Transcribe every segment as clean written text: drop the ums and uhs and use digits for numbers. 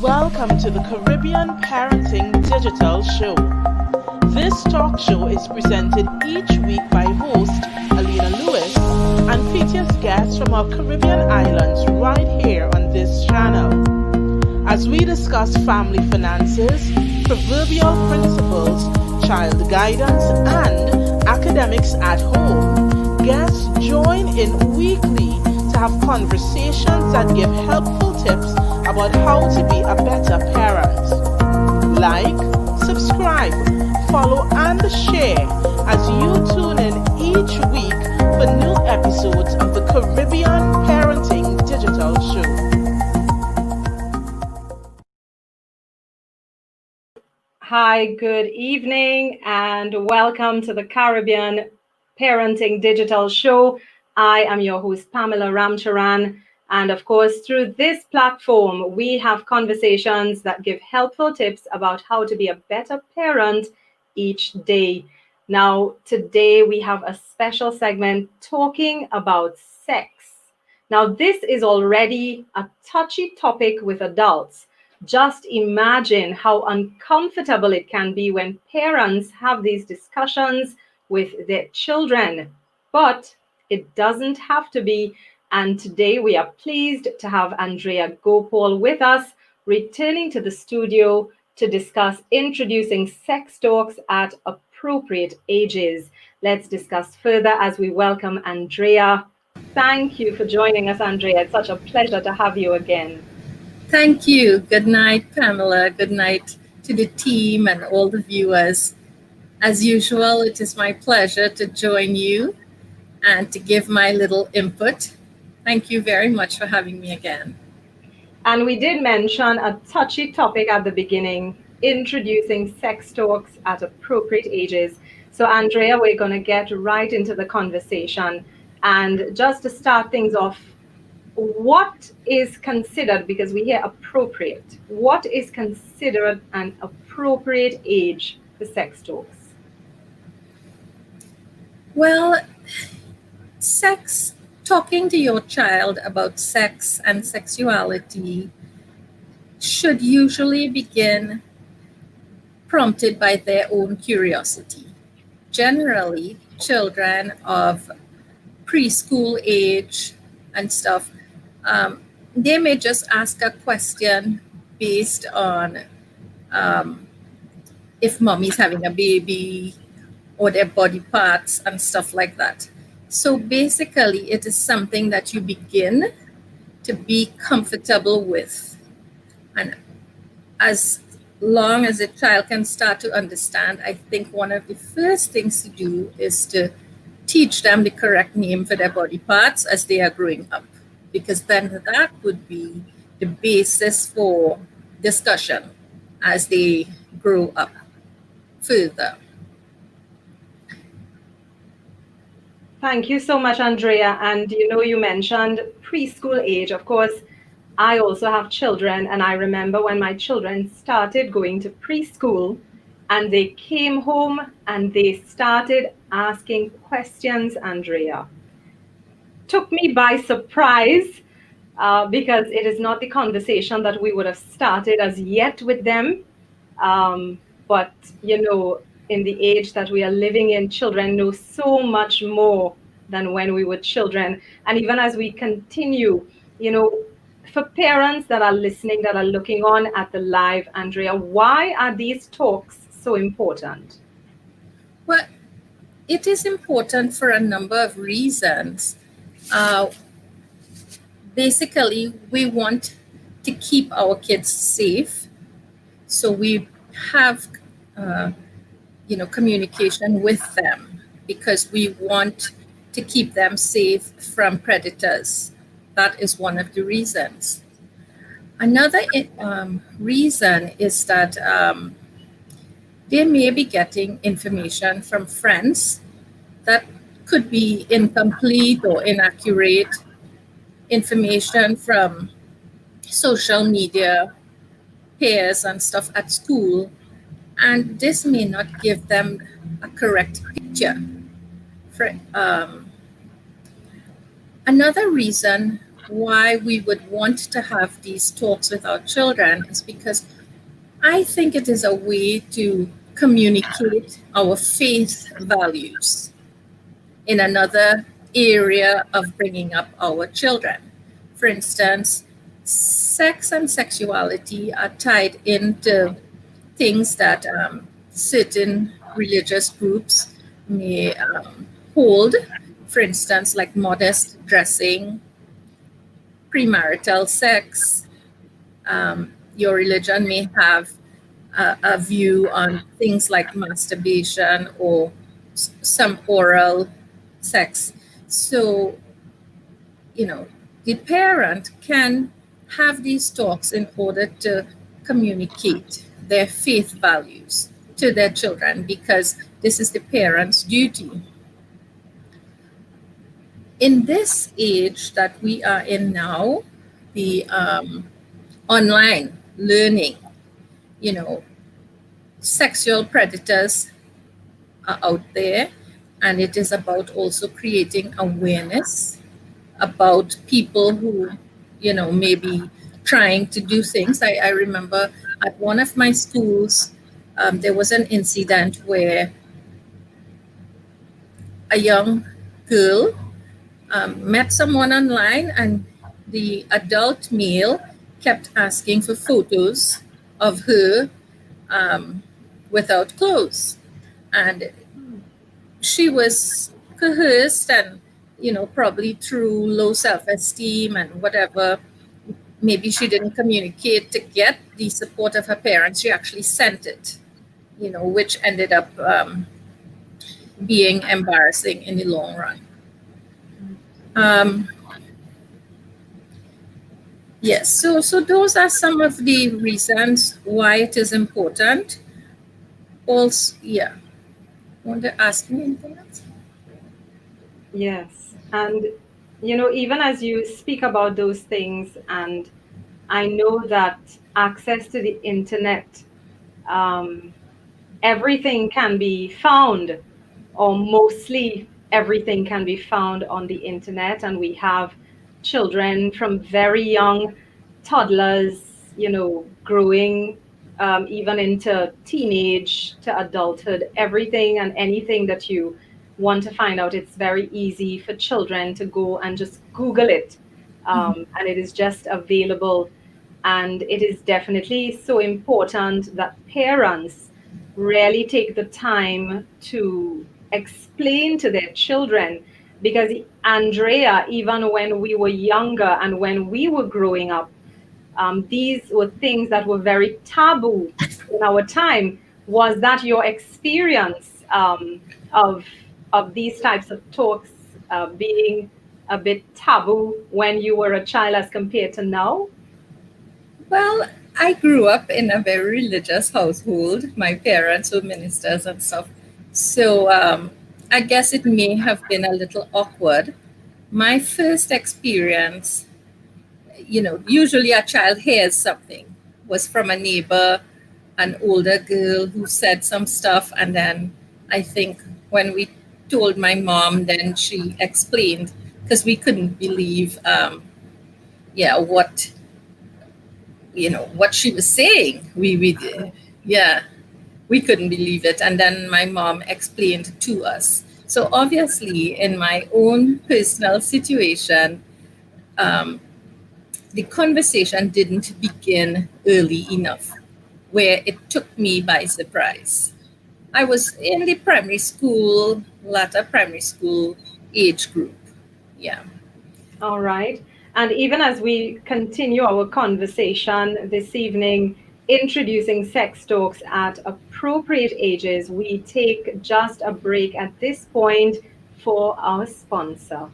Welcome to the Caribbean Parenting Digital Show. This talk show is presented each week by host Alina Lewis and features guests from our Caribbean islands right here on this channel. As we discuss family finances, proverbial principles, child guidance, and academics at home, guests join in weekly to have conversations that give helpful tips about how to be a better parent. Like, subscribe, follow, and share as you tune in each week for new episodes of the Caribbean Parenting Digital Show. Hi, good evening, and welcome to the Caribbean Parenting Digital Show. I am your host, Pamela Ramcharan. And of course, through this platform, we have conversations that give helpful tips about how to be a better parent each day. Now, today we have a special segment talking about sex. Now, this is already a touchy topic with adults. Just imagine how uncomfortable it can be when parents have these discussions with their children. But it doesn't have to be. And today we are pleased to have Andrea Gopaul with us, returning to the studio to discuss introducing sex talks at appropriate ages. Let's discuss further as we welcome Andrea. Thank you for joining us, Andrea. It's such a pleasure to have you again. Thank you. Good night, Pamela. Good night to the team and all the viewers. As usual, it is my pleasure to join you and to give my little input. Thank you very much for having me again. And we did mention a touchy topic at the beginning, introducing sex talks at appropriate ages. So, Andrea, we're going to get right into the conversation. And just to start things off, what is considered, because we hear appropriate, what is considered an appropriate age for sex talks? Well, talking to your child about sex and sexuality should usually begin prompted by their own curiosity. Generally, children of preschool age and stuff, they may just ask a question based on if mommy's having a baby or their body parts and stuff like that. So basically, it is something that you begin to be comfortable with. And as long as a child can start to understand, I think one of the first things to do is to teach them the correct name for their body parts as they are growing up, because then that would be the basis for discussion as they grow up further. Thank you so much, Andrea. And you mentioned preschool age. Of course, I also have children, and I remember when my children started going to preschool and they came home and they started asking questions, Andrea. Took me by surprise because it is not the conversation that we would have started as yet with them. But, in the age that we are living in, children know so much more than when we were children. And even as we continue, for parents that are listening, that are looking on at the live, Andrea, why are these talks so important? Well, it is important for a number of reasons. Basically, we want to keep our kids safe. So we have communication with them because we want to keep them safe from predators. That is one of the reasons. Another reason is that they may be getting information from friends that could be incomplete or inaccurate, information from social media, peers and stuff at school. And this may not give them a correct picture. Another reason why we would want to have these talks with our children is because I think it is a way to communicate our faith values in another area of bringing up our children. For instance, sex and sexuality are tied into things that certain religious groups may hold. For instance, like modest dressing, premarital sex. Your religion may have a view on things like masturbation or some oral sex. So, the parent can have these talks in order to communicate their faith values to their children because this is the parent's duty. In this age that we are in now, the online learning, sexual predators are out there, and it is about also creating awareness about people who, may be trying to do things. I remember at one of my schools, there was an incident where a young girl met someone online, and the adult male kept asking for photos of her without clothes. And she was coerced and, probably through low self-esteem and whatever, maybe she didn't communicate to get the support of her parents. She actually sent it, which ended up being embarrassing in the long run. Yes, so those are some of the reasons why it is important. Also, yeah. Want to ask me anything else? Yes. And, even as you speak about those things, and I know that access to the internet, everything can be found, or mostly everything can be found on the internet. And we have children from very young toddlers, growing even into teenage to adulthood, everything and anything that you want to find out, it's very easy for children to go and just Google it. And it is just available. And it is definitely so important that parents really take the time to explain to their children, because Andrea, even when we were younger and when we were growing up, these were things that were very taboo in our time. Was that your experience of these types of talks being a bit taboo when you were a child as compared to now? Well, I grew up in a very religious household. My parents were ministers and stuff. So I guess it may have been a little awkward. My first experience, usually a child hears something, was from a neighbor, an older girl who said some stuff. And then I think when we told my mom, then she explained, because we couldn't believe, what she was saying. We couldn't believe it. And then my mom explained to us. So obviously, in my own personal situation, the conversation didn't begin early enough, where it took me by surprise. I was in the latter primary school age group. Yeah. All right. And even as we continue our conversation this evening, introducing sex talks at appropriate ages, we take just a break at this point for our sponsor.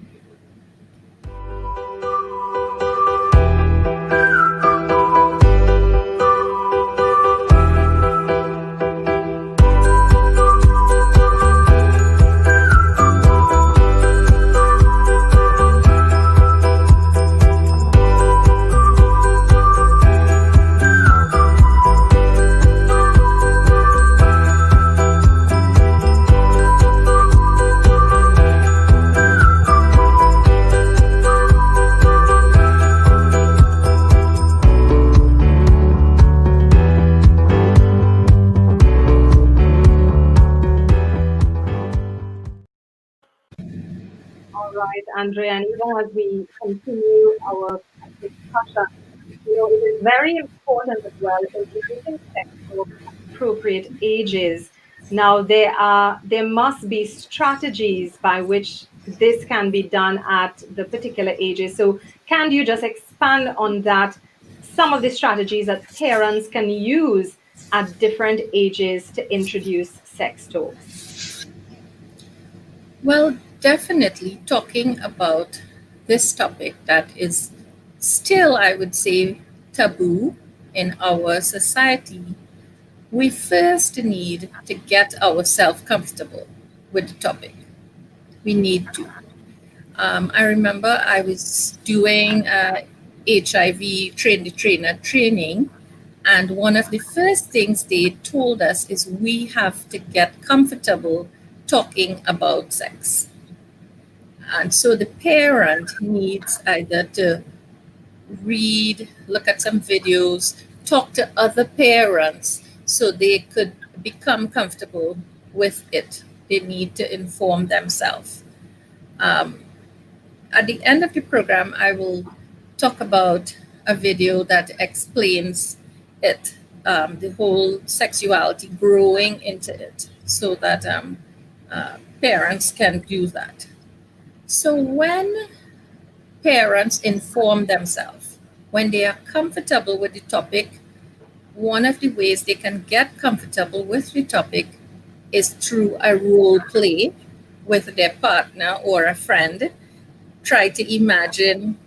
Andrea, and even as we continue our discussion, it is very important as well in using textbooks at appropriate ages. Now, there must be strategies by which this can be done at the particular ages. So, can you just expand on that? Some of the strategies that parents can use at different ages to introduce sex talks. Well, definitely talking about this topic that is still, I would say, taboo in our society, we first need to get ourselves comfortable with the topic. We need to. I remember I was doing HIV train the trainer training, and one of the first things they told us is we have to get comfortable talking about sex. And so the parent needs either to read, look at some videos, talk to other parents so they could become comfortable with it. They need to inform themselves. Um, at the end of the program, I will talk about a video that explains it, the whole sexuality, growing into it, so that parents can do that. So when parents inform themselves, when they are comfortable with the topic, one of the ways they can get comfortable with the topic is through a role play with their partner or a friend. Try to imagine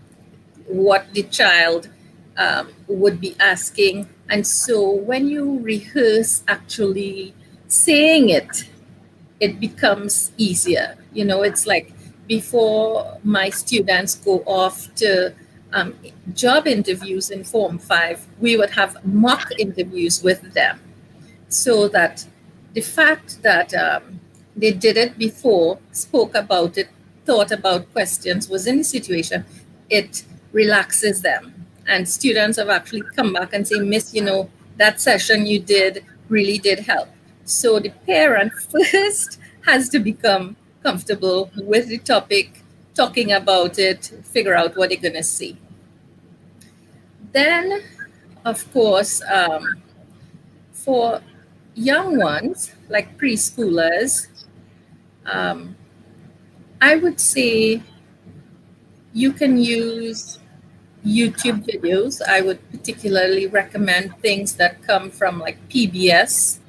what the child would be asking. And so when you rehearse actually saying it, it becomes easier. It's like before my students go off to job interviews in Form 5, we would have mock interviews with them, so that the fact that they did it before, spoke about it, thought about questions, was in the situation, it relaxes them. And students have actually come back and say, Miss, that session you did really did help. So the parent first has to become comfortable with the topic, talking about it, figure out what they're going to say. Then, of course, for young ones, like preschoolers, I would say you can use YouTube videos. I would particularly recommend things that come from like PBS.org,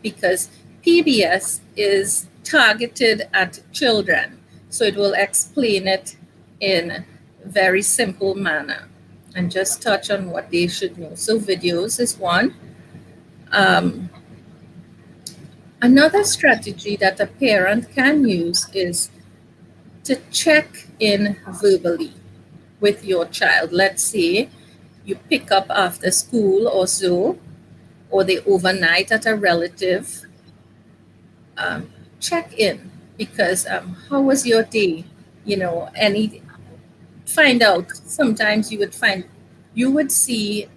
because PBS is targeted at children. So it will explain it in a very simple manner and just touch on what they should know. So videos is one. Another strategy that a parent can use is to check in verbally with your child. Let's say you pick up after school or so, or they overnight at a relative. Check in, because how was your day? Find out. Sometimes you would see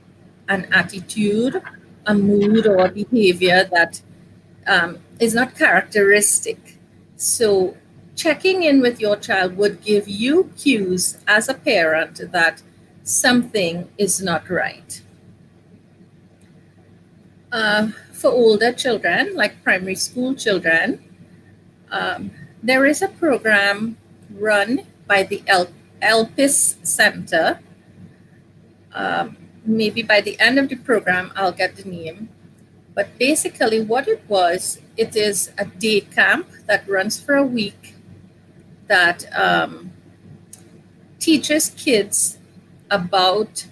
an attitude, a mood, or behavior that is not characteristic. So checking in with your child would give you cues as a parent that something is not right. For older children, like primary school children, there is a program run by the ELPIS Center. Maybe by the end of the program, I'll get the name. But basically what it is a day camp that runs for a week that teaches kids about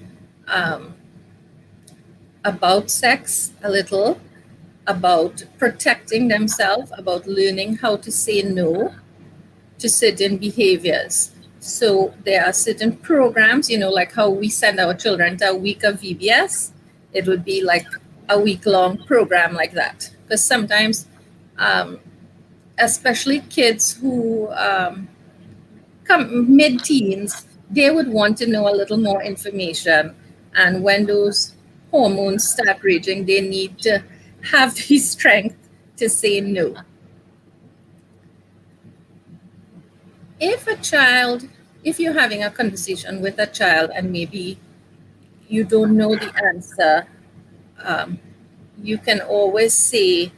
sex a little, about protecting themselves, about learning how to say no to certain behaviors. So there are certain programs, like how we send our children to a week of VBS. It would be like a week-long program like that. Because sometimes, especially kids who come mid-teens, they would want to know a little more information. And when those hormones start raging, they need to have the strength to say no. If a child, if you're having a conversation with a child and maybe you don't know the answer, um, you can always say,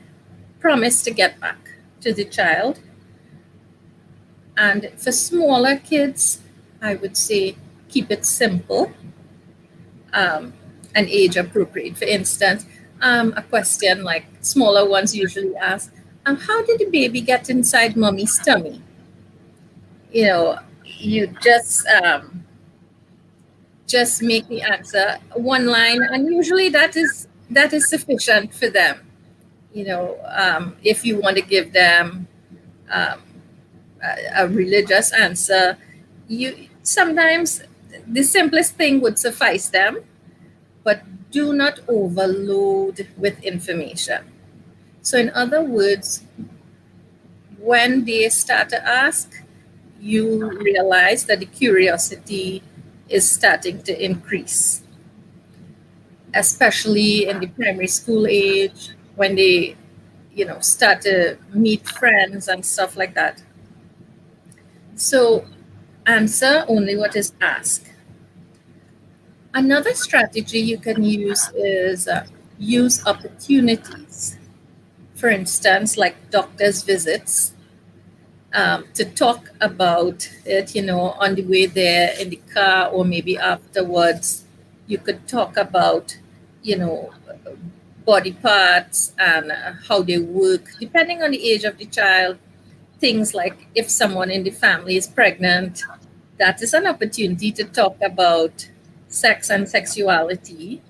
promise to get back to the child. And for smaller kids, I would say keep it simple um, and age appropriate. For instance, a question like smaller ones usually ask, how did the baby get inside mommy's tummy? You know, you just make the answer one line, and usually that is sufficient for them. If you want to give them um, a religious answer, you sometimes the simplest thing would suffice them, but do not overload with information. So, in other words, when they start to ask, you realize that the curiosity is starting to increase, especially in the primary school age when they, start to meet friends and stuff like that. So, answer only what is asked. Another strategy you can use is use opportunities. For instance, like doctor's visits, to talk about it, on the way there in the car or maybe afterwards. You could talk about, you know, body parts and how they work, depending on the age of the child. Things like if someone in the family is pregnant, that is an opportunity to talk about sex and sexuality.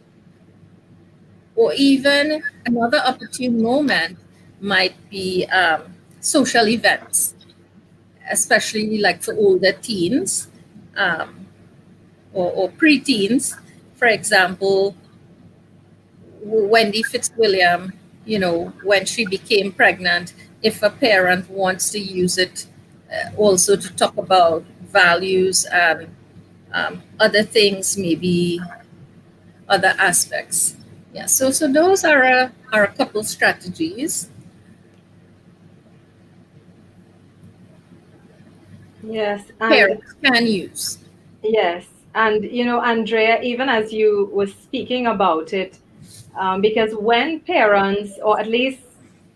Or even another opportune moment might be social events, especially like for older teens um, or preteens. For example, Wendy Fitzwilliam, when she became pregnant, if a parent wants to use it also to talk about values and other things, maybe other aspects. Yeah, so those are a couple strategies Yes, and parents can use. yes, and Andrea, even as you were speaking about it, because when parents, or at least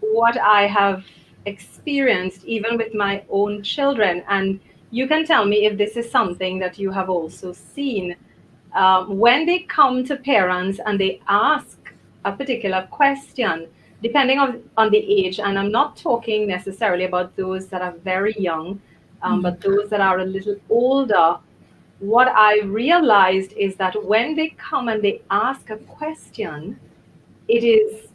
what I have experienced, even with my own children, and you can tell me if this is something that you have also seen, when they come to parents and they ask a particular question, depending on the age, and I'm not talking necessarily about those that are very young, but those that are a little older, what I realized is that when they come and they ask a question, it is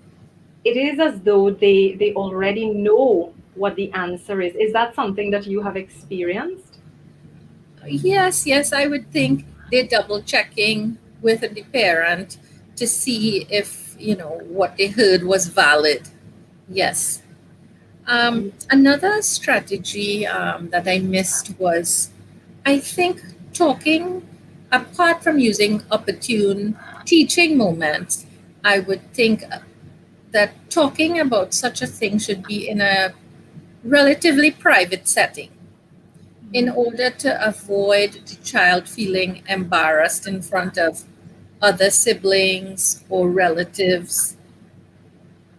it is as though they already know what the answer is. Is that something that you have experienced? Yes, I would think they're double checking with the parent to see if what they heard was valid. Yes. Another strategy that I missed was, I think, talking, apart from using opportune teaching moments, I would think that talking about such a thing should be in a relatively private setting in order to avoid the child feeling embarrassed in front of other siblings or relatives.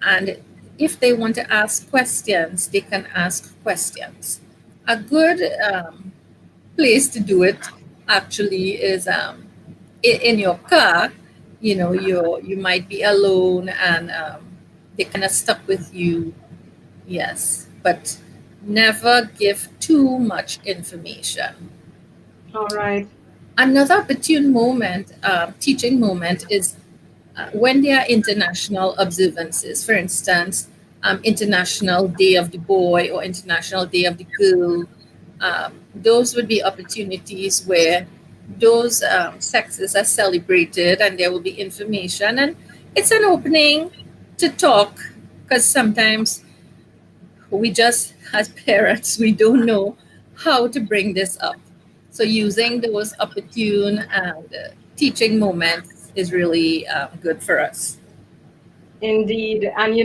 And if they want to ask questions, they can ask questions. A good place to do it actually is in your car. You might be alone and they kind of stuck with you. Yes, but never give too much information. All right. Another opportune moment, teaching moment, is when there are international observances. For instance, International Day of the Boy or International Day of the Girl. Those would be opportunities where those sexes are celebrated and there will be information. And it's an opening to talk because sometimes we just, as parents, we don't know how to bring this up. So using those opportune and teaching moments is really good for us. Indeed. And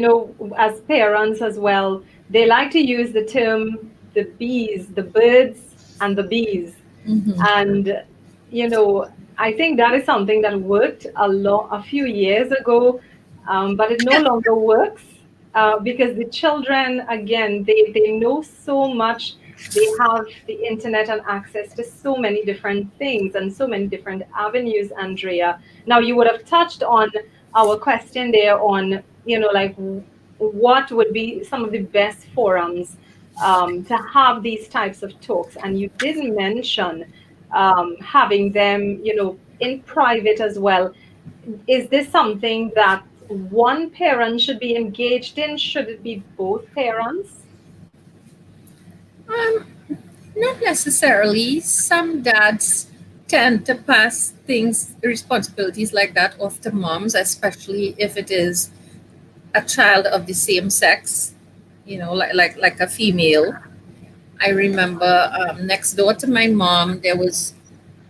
as parents as well, they like to use the term the bees, the birds and the bees. Mm-hmm. And, you know, I think that is something that worked a few years ago, but it no longer works because the children, again, they know so much. They have the internet and access to so many different things and so many different avenues, Andrea. Now, you would have touched on our question there on, like what would be some of the best forums to have these types of talks. And you did mention having them, in private as well. Is this something that one parent should be engaged in? Should it be both parents? Um, Not necessarily. Some dads tend to pass things, responsibilities like that off to moms, especially if it is a child of the same sex, like a female. I remember next door to my mom, there was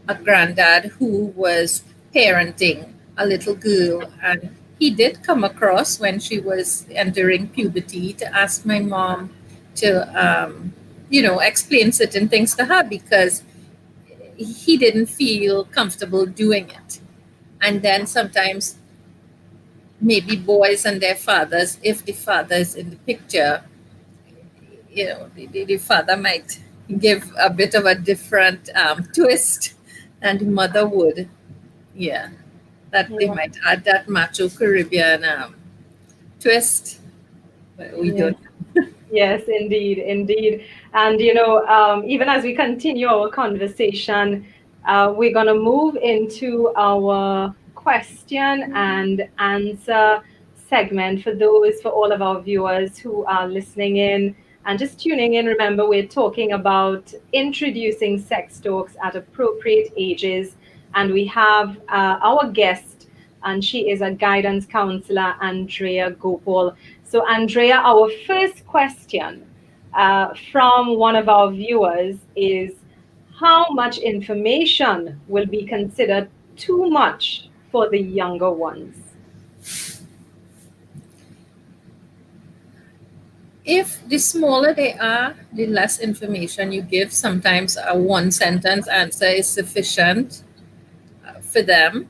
a granddad who was parenting a little girl, and he did come across when she was entering puberty to ask my mom to, explain certain things to her because he didn't feel comfortable doing it. And then sometimes maybe boys and their fathers, if the father is in the picture, the father might give a bit of a different twist than the mother would. Yeah, that they Yeah, might add that macho Caribbean twist, but we yeah. don't. Yes, indeed, indeed. And, even as we continue our conversation, we're going to move into our question and answer segment for all of our viewers who are listening in and just tuning in. Remember, we're talking about introducing sex talks at appropriate ages. And we have our guest, and she is a guidance counselor, Andrea Gopaul. So, Andrea, our first question from one of our viewers is, how much information will be considered too much for the younger ones? If the smaller they are, the less information you give. Sometimes a one sentence answer is sufficient for them.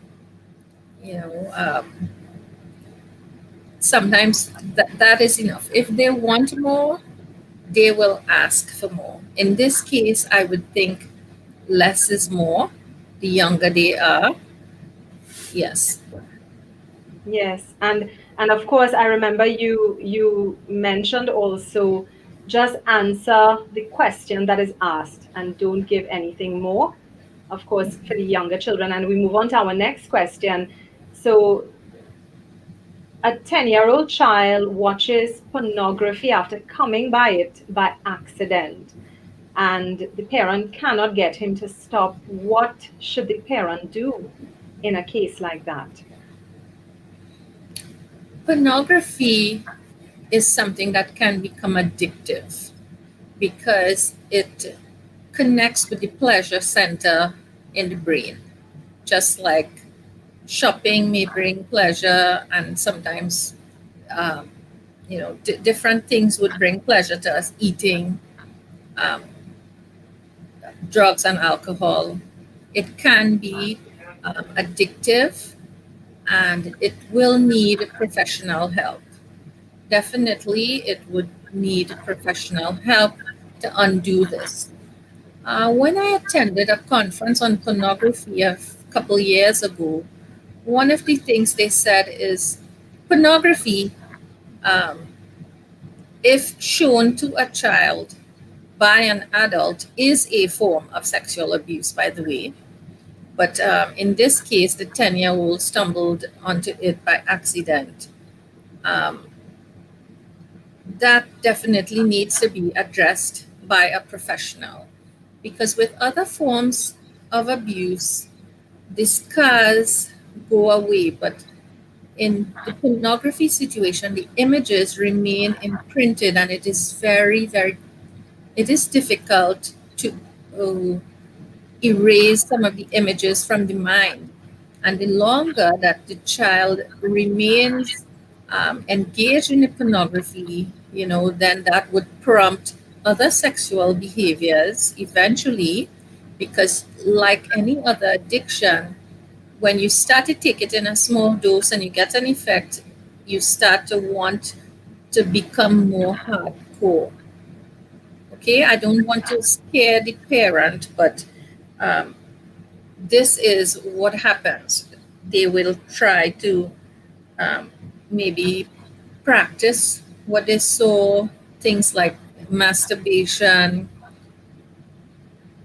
You know, sometimes that is enough. If they want more, they will ask for more. In this case, I would think less is more. The younger they are, yes. Yes, and of course, I remember you mentioned also just answer the question that is asked and don't give anything more. Of course, for the younger children, and we move on to our next question. So, a 10-year-old child watches pornography after coming by it by accident, and the parent cannot get him to stop. What should the parent do in a case like that? Pornography is something that can become addictive because it connects with the pleasure center in the brain. Just like shopping may bring pleasure, and sometimes, um, different things would bring pleasure to us, eating, um, drugs, and alcohol. It can be addictive and it will need professional help. Definitely, it would need professional help to undo this. When I attended a conference on pornography a couple years ago, one of the things they said is pornography, um, if shown to a child by an adult, is a form of sexual abuse, by the way. But in this case, the 10-year-old stumbled onto it by accident. Um, that definitely needs to be addressed by a professional because with other forms of abuse, the scars go away, but in the pornography situation, the images remain imprinted, and it is it is difficult to uh, erase some of the images from the mind. And the longer that the child remains engaged in the pornography, then that would prompt other sexual behaviors eventually, because like any other addiction, when you start to take it in a small dose and you get an effect, you start to want to become more hardcore. Okay, I don't want to scare the parent, but um, this is what happens. They will try to um, maybe practice what they saw, things like masturbation,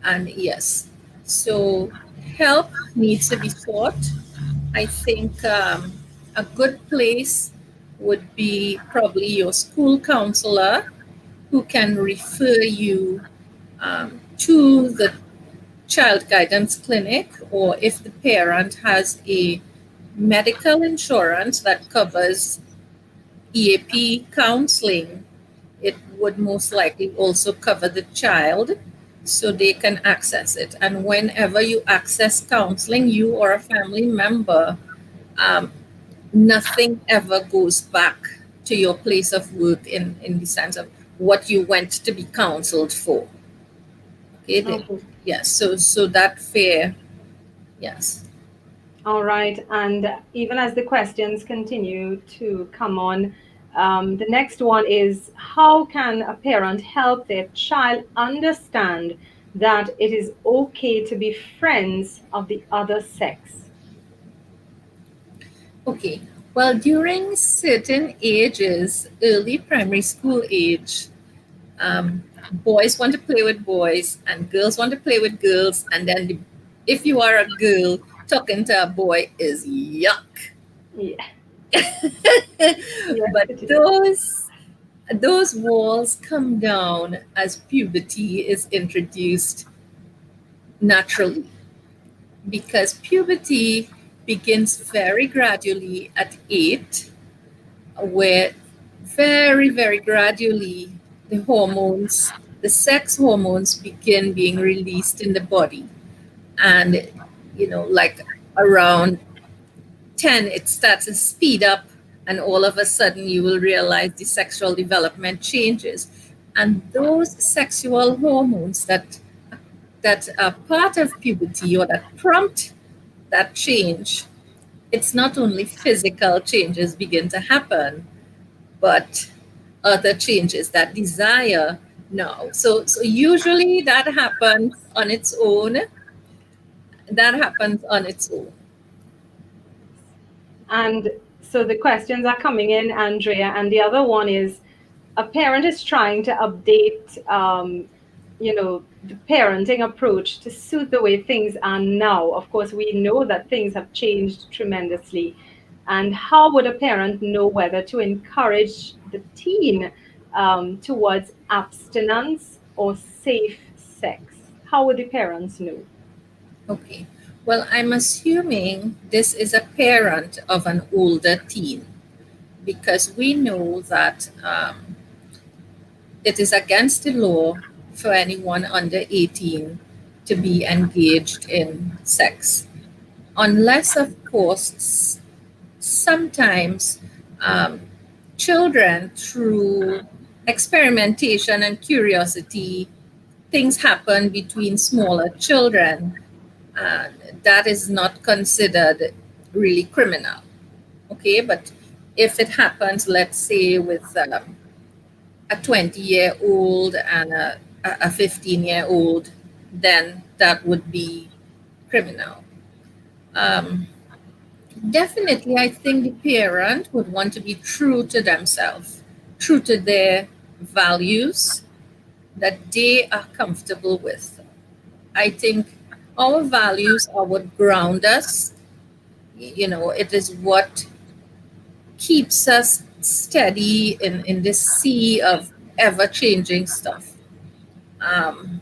and yes. So help needs to be sought. I think a good place would be probably your school counselor who can refer you to the child guidance clinic, or if the parent has a medical insurance that covers EAP counseling, it would most likely also cover the child so they can access it. And whenever you access counseling, you or a family member, um, nothing ever goes back to your place of work in the sense of what you went to be counseled for. Okay, Okay. yes, so that fear, yes. All right. And even as the questions continue to come on, the next one is, how can a parent help their child understand that it is okay to be friends of the other sex? Okay, well, during certain ages, early primary school age, boys want to play with boys and girls want to play with girls. And then if you are a girl, talking to a boy is yuck. Yeah. Yes, But it is. those walls come down as puberty is introduced naturally, because puberty begins very gradually at 8, where very, very gradually the hormones, the sex hormones begin being released in the body. And, like around 10, it starts to speed up, and all of a sudden you will realize the sexual development changes. And those sexual hormones that are part of puberty, or that prompt that change, it's not only physical changes begin to happen, but other changes that desire now. So usually that happens on its own. That happens on its own. And so the questions are coming in, Andrea, and the other one is, a parent is trying to update, the parenting approach to suit the way things are now. Of course, we know that things have changed tremendously. And how would a parent know whether to encourage the teen towards abstinence or safe sex? How would the parents know? Okay. Well, I'm assuming this is a parent of an older teen, because we know that it is against the law for anyone under 18 to be engaged in sex. Unless, of course, sometimes um, children, through experimentation and curiosity, things happen between smaller children. uh, that is not considered really criminal. Okay, but if it happens, let's say with a 20-year-old and a 15-year-old, then that would be criminal. Um, Definitely, I think the parent would want to be true to themselves, true to their values that they are comfortable with. I think our values are what ground us. It is what keeps us steady in this sea of ever changing stuff. Um,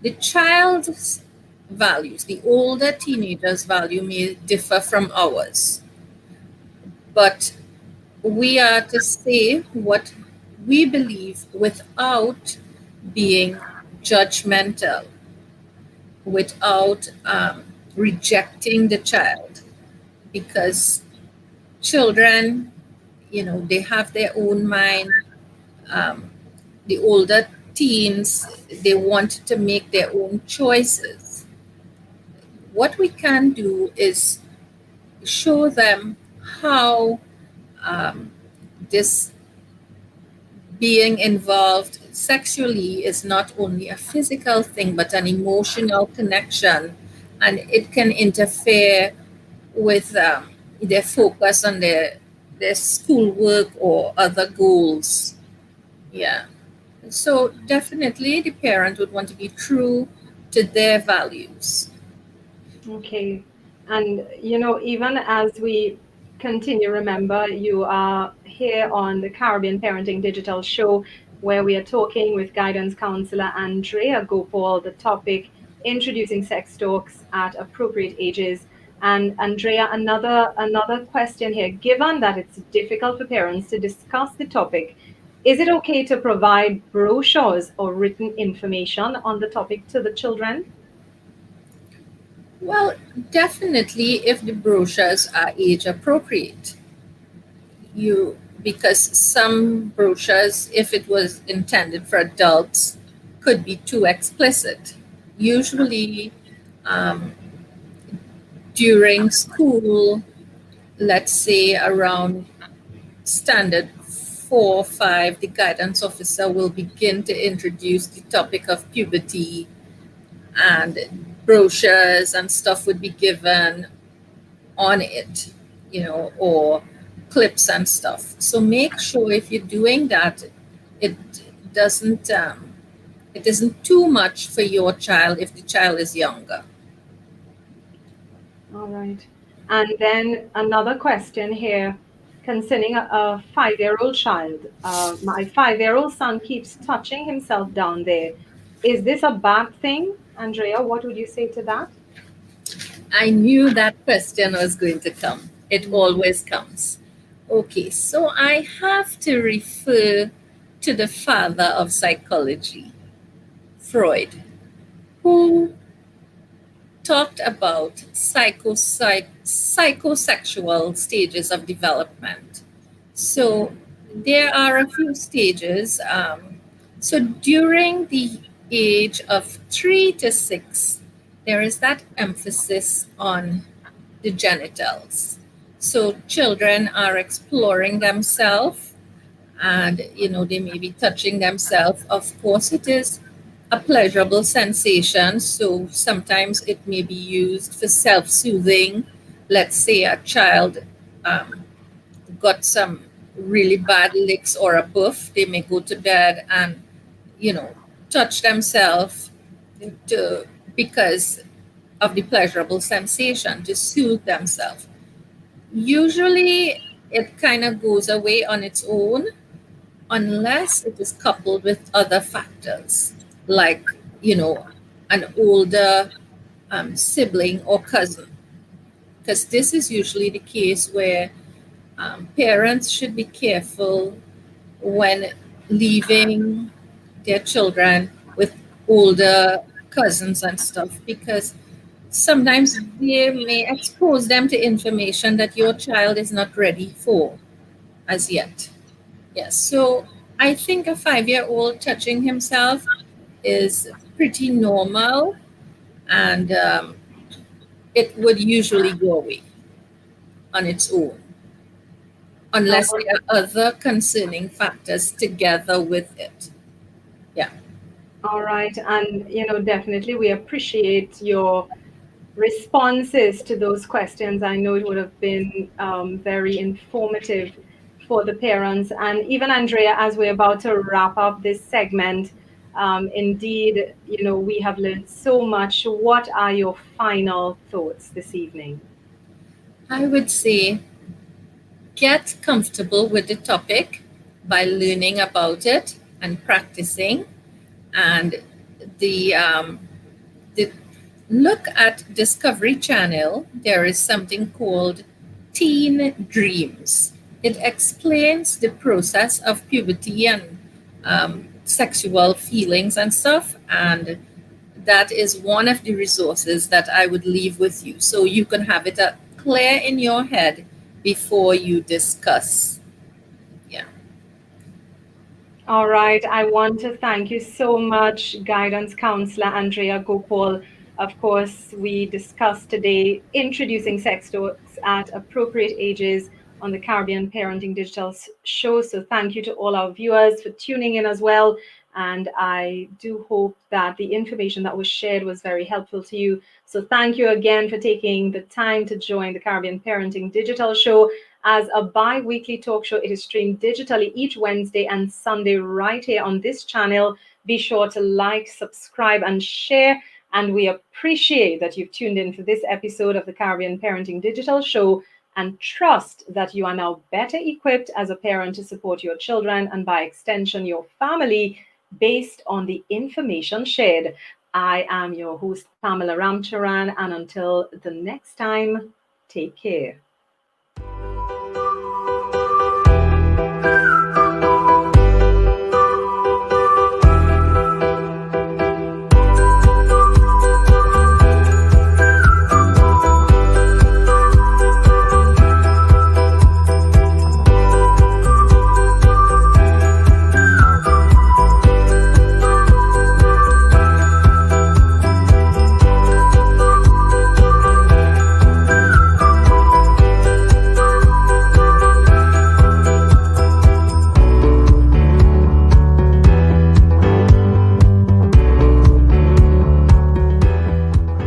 the child's values, the older teenager's value may differ from ours, but we are to say what we believe without being judgmental, without rejecting the child, because children, they have their own mind. Um, the older teens, they want to make their own choices. What we can do is show them how um, this being involved sexually is not only a physical thing but an emotional connection, and it can interfere with their focus on their schoolwork or other goals. Yeah. So definitely the parent would want to be true to their values. Okay. And, even as we continue, remember, you are here on the Caribbean Parenting Digital Show, where we are talking with guidance counselor Andrea Gopaul, the topic introducing sex talks at appropriate ages. And Andrea, another question here. Given that it's difficult for parents to discuss the topic, is it okay to provide brochures or written information on the topic to the children? Well, definitely if the brochures are age appropriate. Because some brochures, if it was intended for adults, could be too explicit. Usually, um, during school, let's say around standard 4 or 5, the guidance officer will begin to introduce the topic of puberty, and brochures and stuff would be given on it, or clips and stuff. So make sure if you're doing that, it doesn't it isn't too much for your child if the child is younger. All right. And then another question here concerning a 5-year-old child. My 5-year-old son keeps touching himself down there. Is this a bad thing? Andrea, what would you say to that? I knew that question was going to come. It always comes. Okay, so I have to refer to the father of psychology, Freud, who talked about psychosexual stages of development. So there are a few stages. So during the age of 3 to 6, there is that emphasis on the genitals. So children are exploring themselves, and they may be touching themselves. Of course, it is a pleasurable sensation, so sometimes it may be used for self-soothing. Let's say a child um, got some really bad licks or a buff, they may go to bed and you know touch themselves to because of the pleasurable sensation, to soothe themselves. Usually it kind of goes away on its own unless it is coupled with other factors, like, an older sibling or cousin. Because this is usually the case where parents should be careful when leaving their children with older cousins and stuff, because sometimes they may expose them to information that your child is not ready for as yet. Yes, so I think a 5-year-old touching himself is pretty normal, and it would usually go away on its own, unless Uh, there are other concerning factors together with it. Yeah. all right. And, definitely we appreciate your responses to those questions. I know it would have been very informative for the parents. And even Andrea, as we're about to wrap up this segment, indeed, we have learned so much. What are your final thoughts this evening? I would say get comfortable with the topic by learning about it and practicing. And the look at Discovery Channel. There is something called Teen Dreams. It explains the process of puberty and sexual feelings and stuff. And that is one of the resources that I would leave with you, so you can have it clear in your head before you discuss. Yeah. All right. I want to thank you so much, guidance counselor Andrea Gopaul. Of course, we discussed today introducing sex talks at appropriate ages on the Caribbean Parenting Digital Show. So thank you to all our viewers for tuning in as well. And I do hope that the information that was shared was very helpful to you. So thank you again for taking the time to join the Caribbean Parenting Digital Show. As a bi-weekly talk show, it is streamed digitally each Wednesday and Sunday right here on this channel. Be sure to like, subscribe, and share. And we appreciate that you've tuned in for this episode of the Caribbean Parenting Digital Show and trust that you are now better equipped as a parent to support your children and by extension your family based on the information shared. I am your host, Pamela Ramcharan, and until the next time, take care.